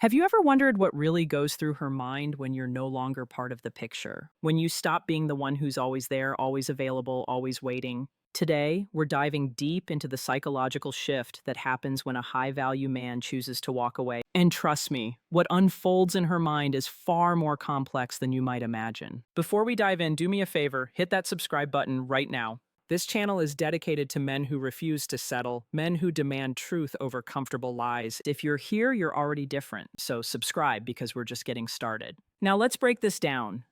Have you ever wondered what really goes through her mind when you're no longer part of the picture? When you stop being the one who's always there, always available, always waiting? Today, we're diving deep into the psychological shift that happens when a high value man chooses to walk away. And trust me, what unfolds in her mind is far more complex than you might imagine. Before we dive in, do me a favor, hit that subscribe button right now. This channel is dedicated to men who refuse to settle, men who demand truth over comfortable lies. If you're here, you're already different, so subscribe because we're just getting started. Now let's break this down.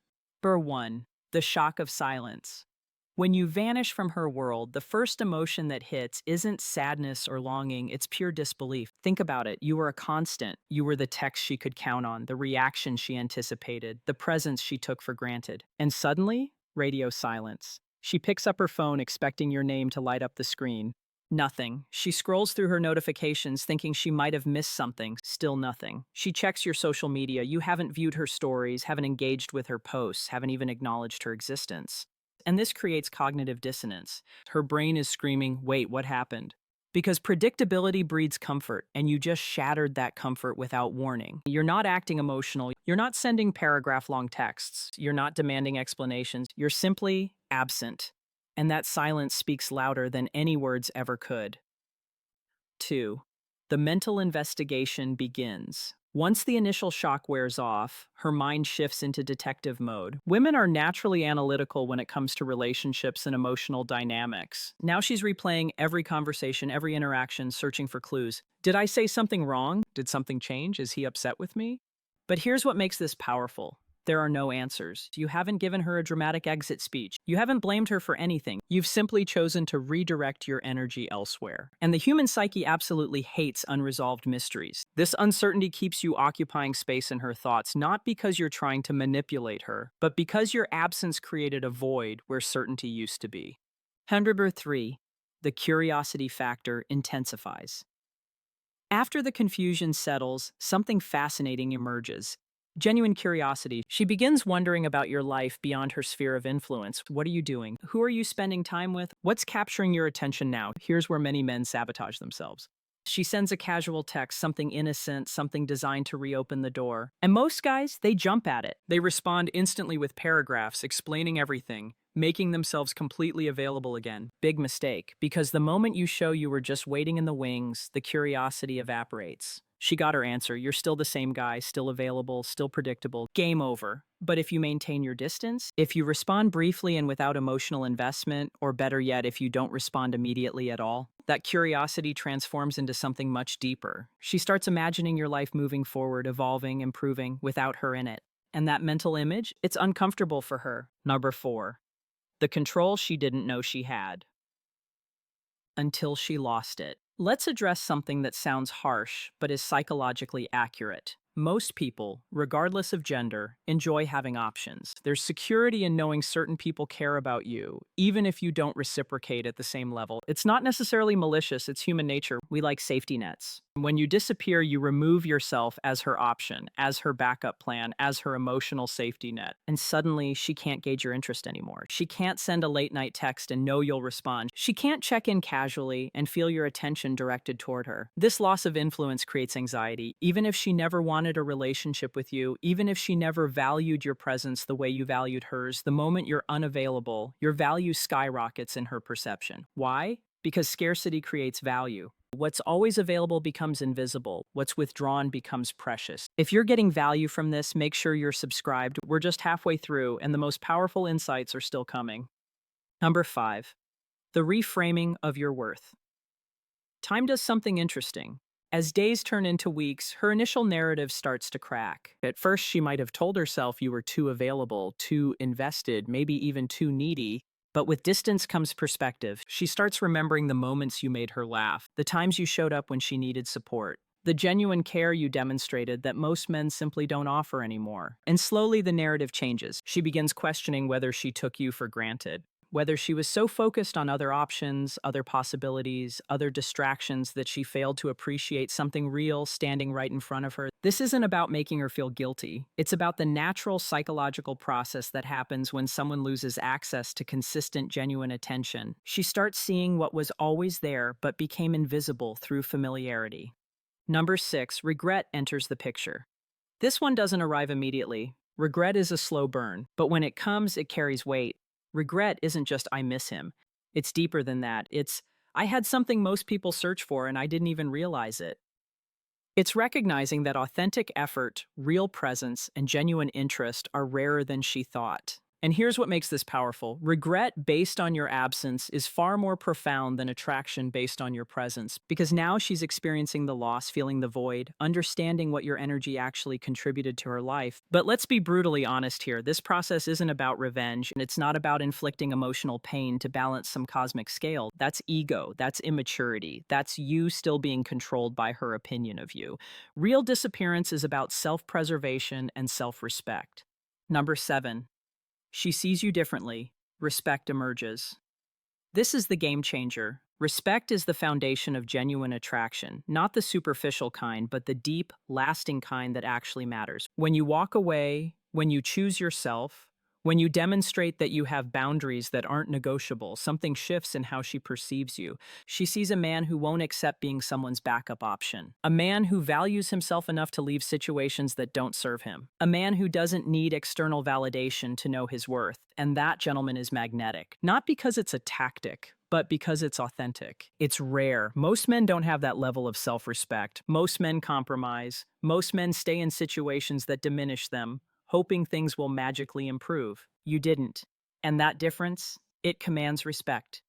Number 1. The shock of silence. When you vanish from her world, the first emotion that hits isn't sadness or longing, it's pure disbelief. Think about it. You were a constant. You were the text she could count on, the reaction she anticipated, the presence she took for granted. And suddenly, radio silence. She picks up her phone expecting your name to light up the screen. Nothing. She scrolls through her notifications thinking she might have missed something. Still nothing. She checks your social media. You haven't viewed her stories, haven't engaged with her posts, haven't even acknowledged her existence. And this creates cognitive dissonance. Her brain is screaming, wait, what happened? Because predictability breeds comfort, and you just shattered that comfort without warning. You're not acting emotional. You're not sending paragraph-long texts. You're not demanding explanations. You're simply absent. And that silence speaks louder than any words ever could. 2. The mental investigation begins. Once the initial shock wears off, her mind shifts into detective mode. Women are naturally analytical when it comes to relationships and emotional dynamics. Now she's replaying every conversation, every interaction, searching for clues. Did I say something wrong? Did something change? Is he upset with me? But here's what makes this powerful. There are no answers. You haven't given her a dramatic exit speech. You haven't blamed her for anything. You've simply chosen to redirect your energy elsewhere. And the human psyche absolutely hates unresolved mysteries. This uncertainty keeps you occupying space in her thoughts, not because you're trying to manipulate her, but because your absence created a void where certainty used to be. Number 3. The curiosity factor intensifies. After the confusion settles, something fascinating emerges. Genuine curiosity. She begins wondering about your life beyond her sphere of influence. What are you doing? Who are you spending time with? What's capturing your attention now? Here's where many men sabotage themselves. She sends a casual text, something innocent, something designed to reopen the door. And most guys, they jump at it. They respond instantly with paragraphs explaining everything, making themselves completely available again. Big mistake, because the moment you show you were just waiting in the wings, the curiosity evaporates. She got her answer. You're still the same guy, still available, still predictable. Game over. But if you maintain your distance, if you respond briefly and without emotional investment, or better yet, if you don't respond immediately at all, that curiosity transforms into something much deeper. She starts imagining your life moving forward, evolving, improving, without her in it. And that mental image, it's uncomfortable for her. Number 4. The control she didn't know she had. Until she lost it. Let's address something that sounds harsh, but is psychologically accurate. Most people, regardless of gender, enjoy having options. There's security in knowing certain people care about you, even if you don't reciprocate at the same level. It's not necessarily malicious, it's human nature. We like safety nets. When you disappear, you remove yourself as her option, as her backup plan, as her emotional safety net. And suddenly, she can't gauge your interest anymore. She can't send a late-night text and know you'll respond. She can't check in casually and feel your attention directed toward her. This loss of influence creates anxiety. Even if she never wanted a relationship with you, even if she never valued your presence the way you valued hers, the moment you're unavailable, your value skyrockets in her perception. Why? Because scarcity creates value. What's always available becomes invisible. What's withdrawn becomes precious. If you're getting value from this, make sure you're subscribed. We're just halfway through, and the most powerful insights are still coming. Number 5. The reframing of your worth. Time does something interesting. As days turn into weeks, her initial narrative starts to crack. At first, she might have told herself you were too available, too invested, maybe even too needy. But with distance comes perspective. She starts remembering the moments you made her laugh, the times you showed up when she needed support, the genuine care you demonstrated that most men simply don't offer anymore. And slowly the narrative changes. She begins questioning whether she took you for granted, whether she was so focused on other options, other possibilities, other distractions that she failed to appreciate something real standing right in front of her. This isn't about making her feel guilty. It's about the natural psychological process that happens when someone loses access to consistent, genuine attention. She starts seeing what was always there but became invisible through familiarity. Number 6, regret enters the picture. This one doesn't arrive immediately. Regret is a slow burn, but when it comes, it carries weight. Regret isn't just I miss him. It's deeper than that. It's I had something most people search for and I didn't even realize it. It's recognizing that authentic effort, real presence, and genuine interest are rarer than she thought. And here's what makes this powerful. Regret based on your absence is far more profound than attraction based on your presence, because now she's experiencing the loss, feeling the void, understanding what your energy actually contributed to her life. But let's be brutally honest here. This process isn't about revenge, and it's not about inflicting emotional pain to balance some cosmic scale. That's ego, that's immaturity, that's you still being controlled by her opinion of you. Real disappearance is about self-preservation and self-respect. Number 7. She sees you differently. Respect emerges. This is the game changer. Respect is the foundation of genuine attraction, not the superficial kind, but the deep, lasting kind that actually matters. When you walk away, when you choose yourself, when you demonstrate that you have boundaries that aren't negotiable, something shifts in how she perceives you. She sees a man who won't accept being someone's backup option, a man who values himself enough to leave situations that don't serve him, a man who doesn't need external validation to know his worth. And that, gentleman, is magnetic. Not because it's a tactic, but because it's authentic. It's rare. Most men don't have that level of self-respect. Most men compromise. Most men stay in situations that diminish them, hoping things will magically improve. You didn't. And that difference, it commands respect.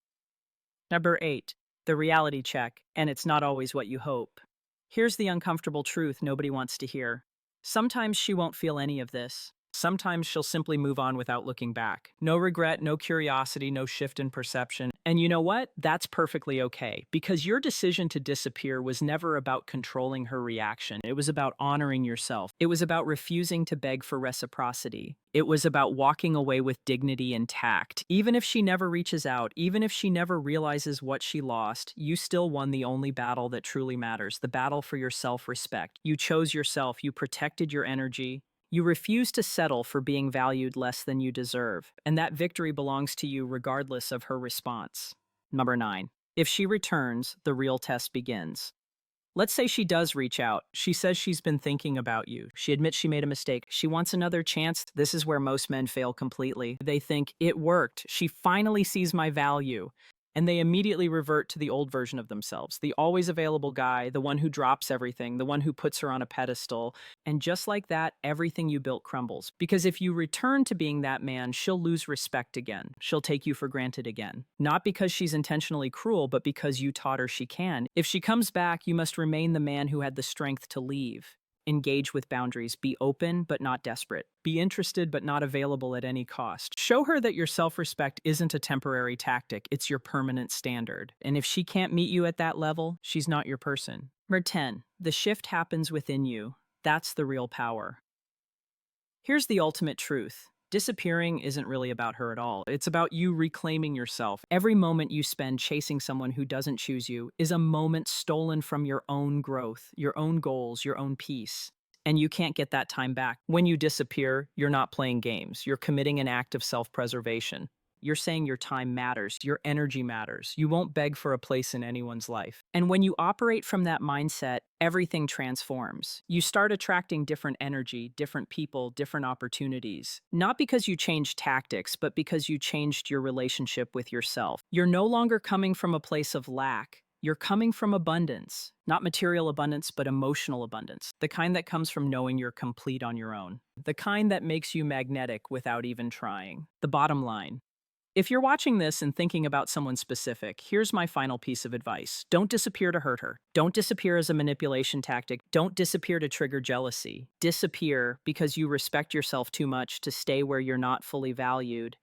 Number 8, the reality check, and it's not always what you hope. Here's the uncomfortable truth nobody wants to hear. Sometimes she won't feel any of this. Sometimes she'll simply move on without looking back. No regret, no curiosity, no shift in perception. And you know what? That's perfectly okay, because your decision to disappear was never about controlling her reaction. It was about honoring yourself. It was about refusing to beg for reciprocity. It was about walking away with dignity intact. Even if she never reaches out, even if she never realizes what she lost, you still won the only battle that truly matters, the battle for your self-respect. You chose yourself, you protected your energy, you refuse to settle for being valued less than you deserve, and that victory belongs to you regardless of her response. Number 9. If she returns, the real test begins. Let's say she does reach out. She says she's been thinking about you. She admits she made a mistake. She wants another chance. This is where most men fail completely. They think, it worked. She finally sees my value. And they immediately revert to the old version of themselves, the always available guy, the one who drops everything, the one who puts her on a pedestal. And just like that, everything you built crumbles. Because if you return to being that man, she'll lose respect again. She'll take you for granted again. Not because she's intentionally cruel, but because you taught her she can. If she comes back, you must remain the man who had the strength to leave. Engage with boundaries. Be open, but not desperate. Be interested, but not available at any cost. Show her that your self-respect isn't a temporary tactic, it's your permanent standard. And if she can't meet you at that level, she's not your person. Number 10, the shift happens within you. That's the real power. Here's the ultimate truth. Disappearing isn't really about her at all. It's about you reclaiming yourself. Every moment you spend chasing someone who doesn't choose you is a moment stolen from your own growth, your own goals, your own peace. And you can't get that time back. When you disappear, you're not playing games. You're committing an act of self-preservation. You're saying your time matters, your energy matters. You won't beg for a place in anyone's life. And when you operate from that mindset, everything transforms. You start attracting different energy, different people, different opportunities. Not because you changed tactics, but because you changed your relationship with yourself. You're no longer coming from a place of lack. You're coming from abundance. Not material abundance, but emotional abundance. The kind that comes from knowing you're complete on your own. The kind that makes you magnetic without even trying. The bottom line. If you're watching this and thinking about someone specific, here's my final piece of advice. Don't disappear to hurt her. Don't disappear as a manipulation tactic. Don't disappear to trigger jealousy. Disappear because you respect yourself too much to stay where you're not fully valued.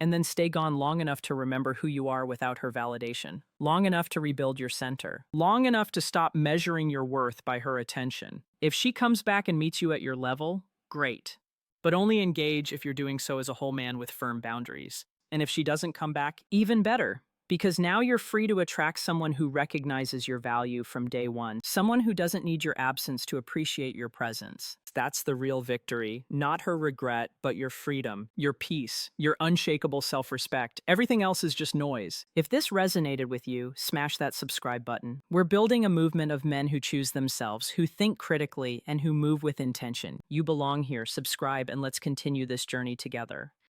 And then stay gone long enough to remember who you are without her validation. Long enough to rebuild your center. Long enough to stop measuring your worth by her attention. If she comes back and meets you at your level, great. But only engage if you're doing so as a whole man with firm boundaries. And if she doesn't come back, even better. Because now you're free to attract someone who recognizes your value from day one, someone who doesn't need your absence to appreciate your presence. That's the real victory, not her regret, but your freedom, your peace, your unshakable self-respect. Everything else is just noise. If this resonated with you, smash that subscribe button. We're building a movement of men who choose themselves, who think critically, and who move with intention. You belong here. Subscribe, and let's continue this journey together.